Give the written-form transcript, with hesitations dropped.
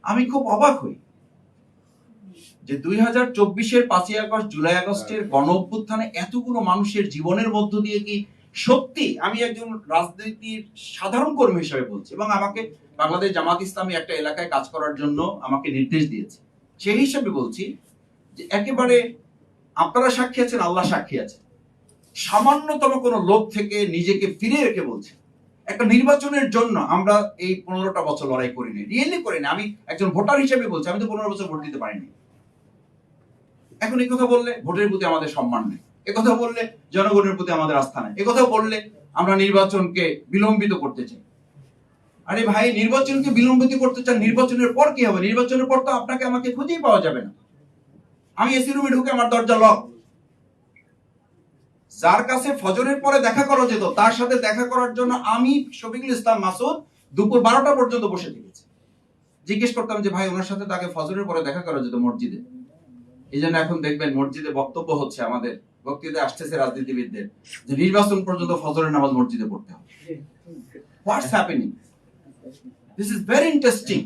আমি খুব অবাক হই যে 2024-এর 5ই আগস্ট, জুলাই আগস্টের গণ অভ্যুত্থানে এতগুলো মানুষের জীবনের মধ্য দিয়ে কি সত্যি, আমি একজন রাজনীতির সাধারণ কর্মী হিসেবে বলছি, এবং আমাকে বাংলাদেশ জামাত ইসলামী একটা এলাকায় কাজ করার জন্য আমাকে নির্দেশ দিয়েছে, সেই হিসেবে বলছি যে একেবারে আপনারা সাক্ষী আছেন, আল্লাহ সাক্ষী আছে, সামান্যতম কোনো লোক থেকে নিজেকে ফিরে রেখে বলছে একটা নির্বাচনের জন্য আমরা এই 15টা বছর লড়াই করিনি, রিয়েলি করিনি। আমি একজন ভোটার হিসেবে বলছি, আমি তো 15 বছর ভোট দিতে পারিনি। এখন এই কথা বললে ভোটের প্রতি আমাদের সম্মান নেই, একথা বললে জনগণের প্রতি আমাদের আস্থা নেই, একথা বললে আমরা নির্বাচনকে বিলম্বিত করতে চাই। আরে ভাই, নির্বাচনকে বিলম্বিত করতে চান, নির্বাচনের পর কি হবে? নির্বাচনের পর তো আপনাকে আমাকে খুঁজেই পাওয়া যাবে না। আমি এসি রুমে ঢুকে আমার দরজা লক। যার কাছে ফজরের পরে দেখা করা যেত, তার সাথে দেখা করার জন্য আমি শফিকুল ইসলাম মাসুদ দুপুর 12টা পর্যন্ত বসে থেকেছি। জিজ্ঞেস করতাম যে ভাই, ওনার সাথে তাকে ফজরের পরে দেখা করা যেত মসজিদে। এই জন্য এখন দেখবেন মসজিদে বক্তব্য হচ্ছে, আমাদের বক্তৃতা আসতেছে রাজনীতিবিদদের, যে নির্বাচন পর্যন্ত ফজরের নামাজ মসজিদে পড়তে হবে। What's happening? This is very interesting.